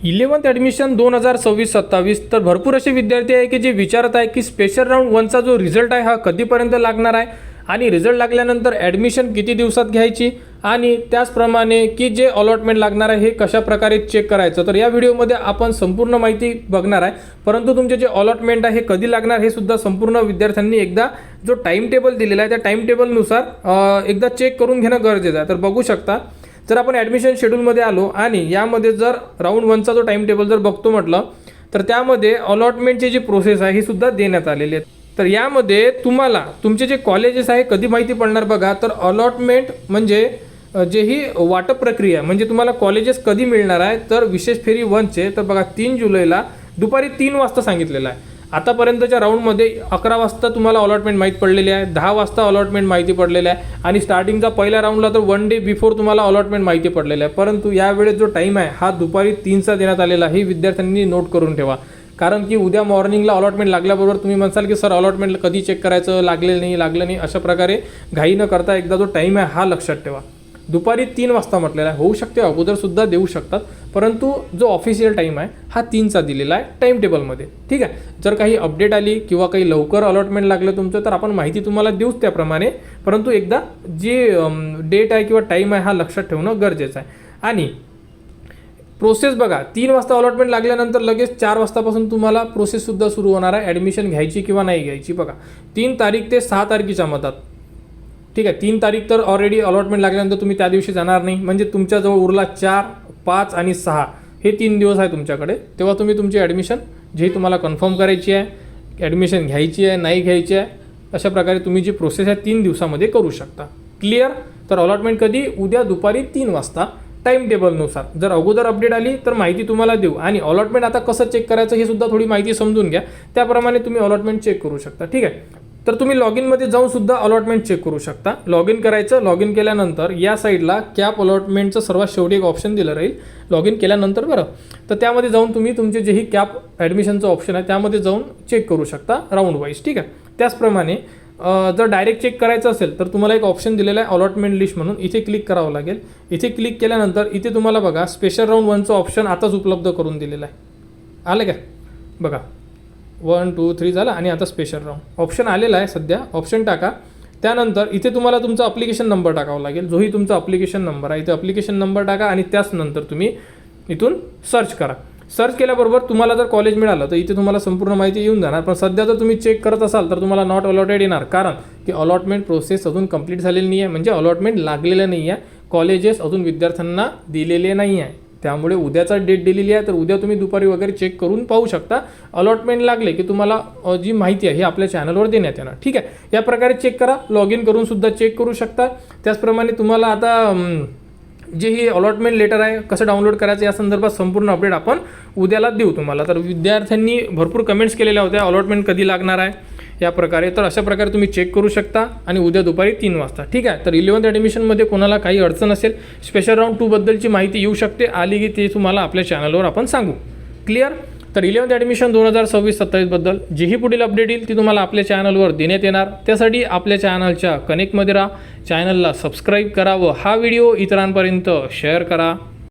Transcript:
11th admission 2026-27 तर भरपूर असे विद्यार्थी आहे की जे विचारत आहे की स्पेशल राऊंड 1चा जो रिझल्ट आहे हा कधीपर्यंत लागणार आहे आणि रिझल्ट लागल्यानंतर ॲडमिशन किती दिवसात घ्यायची आणि त्याचप्रमाणे की जे अलॉटमेंट लागणार आहे हे कशा प्रकारे चेक करायचं। तर या व्हिडिओमध्ये आपण संपूर्ण माहिती बघणार आहे, परंतु तुमचे जे अलॉटमेंट आहे हे कधी लागणार हे सुद्धा संपूर्ण विद्यार्थ्यांनी एकदा जो टाइम टेबल दिलेला आहे त्या टाइम टेबलनुसार एकदा चेक करून घेणं गरजेचं आहे। तर बघू शकता, जर आपण ॲडमिशन शेड्यूलमध्ये आलो आणि यामध्ये जर राऊंड 1चा जो टाइम टेबल जर बघतो म्हटलं तर त्यामध्ये अलॉटमेंटची जी प्रोसेस आहे ही सुद्धा देण्यात आलेली आहे। तर यामध्ये तुम्हाला तुमचे जे कॉलेजेस आहे कधी माहिती पडणार बघा, तर अलॉटमेंट म्हणजे जे ही वाटप प्रक्रिया म्हणजे तुम्हाला कॉलेजेस कधी मिळणार आहे तर विशेष फेरी 1चे तर बघा 3 जुलैला दुपारी 3 वाजता सांगितलेलं आहे। आतापर्यंतच्या राऊंडमध्ये 11 वाजता तुम्हाला अलॉटमेंट माहीत पडलेली आहे, 10 वाजता अलॉटमेंट माहिती पडलेलं आहे आणि स्टार्टिंगचा पहिल्या राऊंडला तर 1 डे बिफोर तुम्हाला अलॉटमेंट माहिती पडलेलं आहे। परंतु यावेळेस जो टाईम आहे हा दुपारी 3चा देण्यात आलेला आहे, हे विद्यार्थ्यांनी नोट करून ठेवा। कारण की उद्या मॉर्निंगला अलॉटमेंट लागल्याबरोबर तुम्ही म्हणसाल की सर अलॉटमेंट कधी चेक करायचं, लागलं नाही अशा प्रकारे घाई न करता एकदा जो टाईम आहे हा लक्षात ठेवा। दुपारी 3 वाजता म्हटलेला आहे, होऊ शकते अगोदरसुद्धा देऊ शकतात, परंतु जो ऑफिशियल टाईम आहे हा 3चा दिलेला आहे टाईम टेबलमध्ये। ठीक आहे, जर काही अपडेट आली किंवा काही लवकर अलॉटमेंट लागलं तुमचं तर आपण माहिती तुम्हाला देऊच त्याप्रमाणे, परंतु एकदा जी डेट आहे किंवा टाईम आहे हा लक्षात ठेवणं गरजेचं आहे। आणि प्रोसेस बघा, 3 वाजता अलॉटमेंट लागल्यानंतर लगेच 4 वाजतापासून तुम्हाला प्रोसेससुद्धा सुरू होणार आहे ॲडमिशन घ्यायची किंवा नाही घ्यायची। बघा 3 तारीख ते 6 तारखेच्या मधात, ठीक आहे, 3 तारीख तर ऑलरेडी अलॉटमेंट लागल्यानंतर तुम्ही त्या दिवशी जाणार नाही, म्हणजे तुमच्याजवळ उरला 4, 5 आणि 6 हे 3 दिवस आहे तुमच्याकडे। तेव्हा तुम्ही तुमची ॲडमिशन जी तुम्हाला कन्फर्म करायची आहे, ॲडमिशन घ्यायची आहे नाही घ्यायची आहे, अशा प्रकारे तुम्ही जी प्रोसेस आहे 3 दिवसामध्ये करू शकता। क्लिअर? तर अलॉटमेंट कधी? उद्या दुपारी 3 वाजता टाइम टेबलनुसार। जर अगोदर अपडेट आली तर माहिती तुम्हाला देऊ आणि अलॉटमेंट आता कसं चेक करायचं हे सुद्धा थोडी माहिती समजून घ्या, त्याप्रमाणे तुम्ही अलॉटमेंट चेक करू शकता। ठीक आहे, तर तुम्ही लॉग इनमध्ये जाऊन सुद्धा अलॉटमेंट चेक करू शकता। लॉग इन करायचं, लॉग इन केल्यानंतर या साईडला कॅप अलॉटमेंटचं सर्वात शेवटी एक ऑप्शन दिलं राहील लॉग इन केल्यानंतर बरं, तर त्यामध्ये जाऊन तुम्ही तुमचे जेही कॅप ॲडमिशनचं ऑप्शन आहे त्यामध्ये जाऊन चेक करू शकता राऊंड वाईज। ठीक आहे, त्याचप्रमाणे जर डायरेक्ट चेक करायचं असेल तर तुम्हाला एक ऑप्शन दिलेला आहे अलॉटमेंट लिस्ट म्हणून, इथे क्लिक करावं लागेल। इथे क्लिक केल्यानंतर इथे तुम्हाला बघा स्पेशल राऊंड 1चं ऑप्शन आताच उपलब्ध करून दिलेलं आहे, आलं का? बघा 1, 2, 3 झालं आणि आता स्पेशल राऊंड ऑप्शन आलेला आहे सध्या, ऑप्शन टाका। त्यानंतर इथे तुम्हाला तुमचा अप्लिकेशन नंबर टाकावा लागेल, जोही तुमचा अप्लिकेशन नंबर आहे इथे अप्लिकेशन नंबर टाका आणि त्याच नंतर तुम्ही इथून सर्च करा। सर्च केल्याबरोबर तुम्हाला जर कॉलेज मिळालं तर इथे तुम्हाला संपूर्ण माहिती येऊन जाणार, पण सध्या जर तुम्ही चेक करत असाल तर तुम्हाला नॉट अलॉटेड येणार, कारण की अलॉटमेंट प्रोसेस अजून कंप्लीट झालेली नाही आहे, म्हणजे अलॉटमेंट लागलेलं नाही आहे, कॉलेजेस अजून विद्यार्थ्यांना दिलेले नाही आहे। त्यामुळे उद्याचा डेट दिलेली आहे तर उद्या तुम्ही दुपारी वगैरे चेक करून पाहू शकता। अलॉटमेंट लागले की तुम्हाला जी माहिती आहे ही आपल्या चॅनलवर देण्यात येणार। ठीक आहे, या प्रकारे चेक करा, लॉग इन करून सुद्धा चेक करू शकता। त्याचप्रमाणे तुम्हाला आता जे ही अलॉटमेंट लेटर आहे कसं डाउनलोड करायचं या संदर्भात संपूर्ण अपडेट आपण उद्याला देऊ तुम्हाला। तर विद्यार्थ्यांनी भरपूर कमेंट्स केलेल्या होत्या अलॉटमेंट कधी लागणार आहे या प्रकारे, तर अशा प्रकारे तुम्ही चेक करू शकता आणि उद्या दुपारी 3 वाजता। ठीक आहे, तर 11th ॲडमिशनमध्ये कोणाला काही अडचण असेल, स्पेशल राऊंड 2 बद्दलची माहिती येऊ शकते, आली की ते तुम्हाला आपल्या चॅनलवर आपण सांगू। क्लिअर? तर 11th ॲडमिशन 2026-27 बद्दल जीही पुढील अपडेट येईल ती तुम्हाला आपल्या चॅनलवर देण्यात येणार। त्यासाठी आपल्या चॅनलच्या कनेक्टमध्ये राहा, चॅनलला सबस्क्राईब करा व हा व्हिडिओ इतरांपर्यंत शेअर करा।